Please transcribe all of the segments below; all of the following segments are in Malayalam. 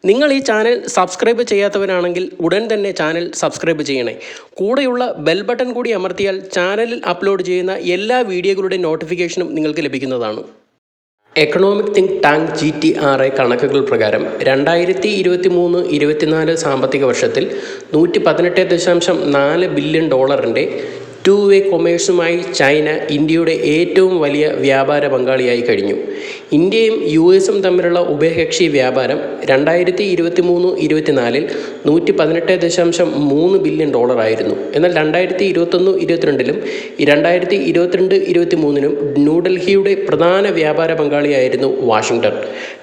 നിങ്ങൾ ഈ ചാനൽ സബ്സ്ക്രൈബ് ചെയ്യാത്തവരാണെങ്കിൽ ഉടൻ തന്നെ ചാനൽ സബ്സ്ക്രൈബ് ചെയ്യണേ. കൂടെയുള്ള ബെൽ ബട്ടൺ കൂടി അമർത്തിയാൽ ചാനലിൽ അപ്ലോഡ് ചെയ്യുന്ന എല്ലാ വീഡിയോകളുടെ നോട്ടിഫിക്കേഷനും നിങ്ങൾക്ക് ലഭിക്കുന്നതാണ്. എക്കണോമിക് തിങ്ക് ടാങ്ക് GTRA കണക്കുകൾ പ്രകാരം 2023-24 സാമ്പത്തിക വർഷത്തിൽ $118.4 ബില്യൺ ടു വേ കൊമേഴ്സുമായി ചൈന ഇന്ത്യയുടെ ഏറ്റവും വലിയ വ്യാപാര പങ്കാളിയായി കഴിഞ്ഞു. ഇന്ത്യയും US തമ്മിലുള്ള ഉഭയകക്ഷി വ്യാപാരം 2023-24 $118.3 ബില്യൺ ആയിരുന്നു. എന്നാൽ 2021-22 2022-23 ന്യൂഡൽഹിയുടെ പ്രധാന വ്യാപാര പങ്കാളിയായിരുന്നു വാഷിംഗ്ടൺ.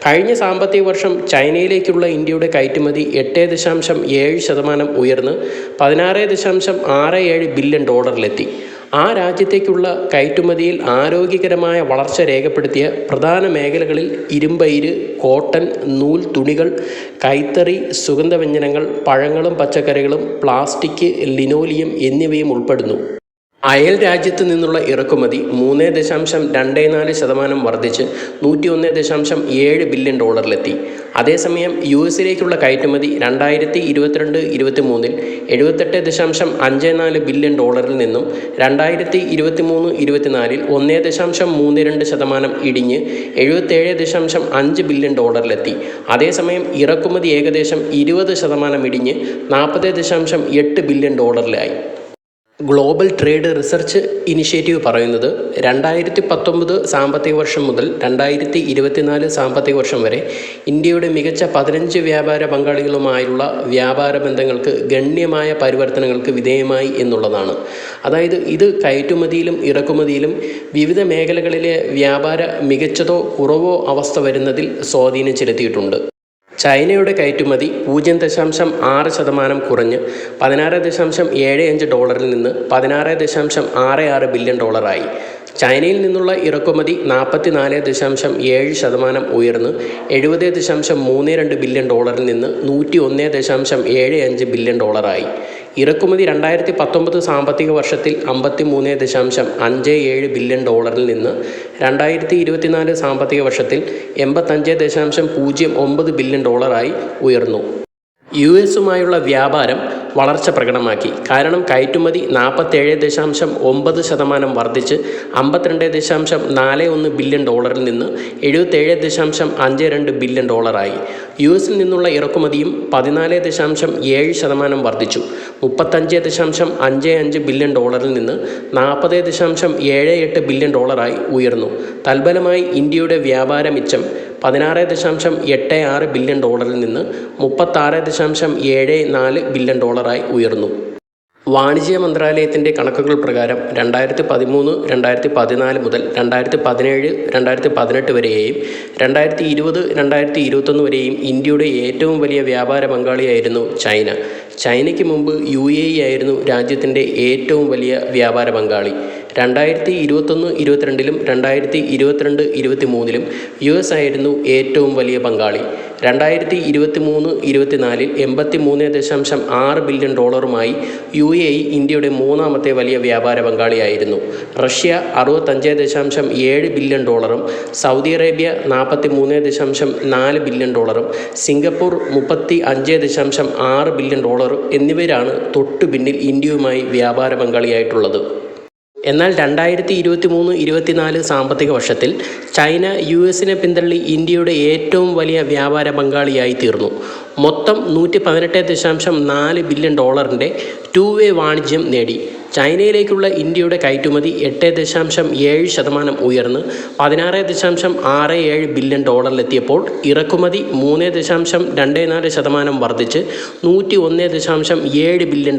കഴിഞ്ഞ സാമ്പത്തിക വർഷം ചൈനയിലേക്കുള്ള ഇന്ത്യയുടെ കയറ്റുമതി 8.7% ഉയർന്ന് $16.67 ബില്യൺ ആ രാജ്യത്തേക്കുള്ള കയറ്റുമതിയിൽ ആരോഗ്യകരമായ വളർച്ച രേഖപ്പെടുത്തിയ പ്രധാന മേഖലകളിൽ ഇരുമ്പയിര്, കോട്ടൺ, നൂൽ തുണികൾ, കൈത്തറി, സുഗന്ധവ്യഞ്ജനങ്ങൾ, പഴങ്ങളും പച്ചക്കറികളും, പ്ലാസ്റ്റിക്, ലിനോലിയം എന്നിവയും ഉൾപ്പെടുന്നു. അയൽ രാജ്യത്ത് നിന്നുള്ള ഇറക്കുമതി 3.24% വർദ്ധിച്ച് $101.7 ബില്യൺ അതേസമയം US കയറ്റുമതി 2022-23 $78.54 ബില്യൺ നിന്നും 2023-24 1.32% ഇടിഞ്ഞ് $77.5 ബില്യൺ അതേസമയം ഇറക്കുമതി ഏകദേശം 20% ഇടിഞ്ഞ് $40.8 billion global trade research initiative പറയുന്നത് 2019 സാമ്പത്തിക വർഷം മുതൽ 2024 സാമ്പത്തിക വർഷം വരെ ഇന്ത്യയുടെ മികച്ച 15 വ്യാപാര പങ്കാളികളുമായുള്ള വ്യാപാര ബന്ധങ്ങൾക്ക് ഗണ്യമായ പരിവർത്തനങ്ങൾക്ക് വിധേയമായി എന്നുള്ളതാണ്. അതായത് ഇത് കയറ്റുമതിയിലും ഇറക്കുമതിയിലും വിവിധ മേഖലകളിലെ വ്യാപാര മികച്ചതോ കുറവോ അവസ്ഥ വരുന്നതിൽ സ്വാധീനം ചെലുത്തിയിട്ടുണ്ട്. ചൈനയുടെ കയറ്റുമതി 0.6% കുറഞ്ഞ് $16.75 നിന്ന് $16.66 ബില്യൺ ആയി. ചൈനയിൽ നിന്നുള്ള ഇറക്കുമതി 44.7% ഉയർന്ന് $70.32 ബില്യൺ നിന്ന് $101.75 ബില്യൺ ആയി. ഇറക്കുമതി 2019 സാമ്പത്തിക വർഷത്തിൽ $53.57 ബില്യൺ നിന്ന് 2024 സാമ്പത്തിക വർഷത്തിൽ $85.09 ബില്യൺ ആയി ഉയർന്നു. US വ്യാപാരം വളർച്ച പ്രകടമാക്കി. കാരണം കയറ്റുമതി 47.9% വർദ്ധിച്ച് $52.41 ബില്യൺ നിന്ന് $77.52 ബില്യൺ ആയി. US നിന്നുള്ള ഇറക്കുമതിയും 14.7% വർദ്ധിച്ചു $35.55 ബില്യൺ നിന്ന് $40.78 ബില്യൺ ആയി ഉയർന്നു. തൽഫലമായി ഇന്ത്യയുടെ വ്യാപാര മിച്ചം $16.86 ബില്യൺ നിന്ന് $36.74 ബില്യൺ ആയി ഉയർന്നു. വാണിജ്യ മന്ത്രാലയത്തിൻ്റെ കണക്കുകൾ പ്രകാരം 2013-2014 മുതൽ 2017-2018 വരെയും 2020-2021 വരെയും ഇന്ത്യയുടെ ഏറ്റവും വലിയ വ്യാപാര പങ്കാളിയായിരുന്നു ചൈന. ചൈനയ്ക്ക് മുമ്പ് UAE ആയിരുന്നു രാജ്യത്തിൻ്റെ ഏറ്റവും വലിയ വ്യാപാര പങ്കാളി. 2021-22 2022-23 US ആയിരുന്നു ഏറ്റവും വലിയ പങ്കാളി. 2023-24 $83.6 ബില്യൺ UAE ഇന്ത്യയുടെ മൂന്നാമത്തെ വലിയ വ്യാപാര പങ്കാളിയായിരുന്നു. Russia $65.7 billion Saudi Arabia $43.4 billion Singapore $35.6 billion എന്നിവരാണ് തൊട്ടു പിന്നിൽ ഇന്ത്യയുമായി വ്യാപാര പങ്കാളിയായിട്ടുള്ളത്. എന്നാൽ 2023-24 സാമ്പത്തിക വർഷത്തിൽ ചൈന US പിന്തള്ളി ഇന്ത്യയുടെ ഏറ്റവും വലിയ വ്യാപാര പങ്കാളിയായി തീർന്നു. മൊത്തം $118.4 ബില്യൺ ടു വേ വാണിജ്യം നേടി. ചൈനയിലേക്കുള്ള ഇന്ത്യയുടെ കയറ്റുമതി 8.7% ഉയർന്ന് $16.67 ബില്യൺ എത്തിയപ്പോൾ ഇറക്കുമതി 3.24% വർദ്ധിച്ച് $101.7 ബില്യൺ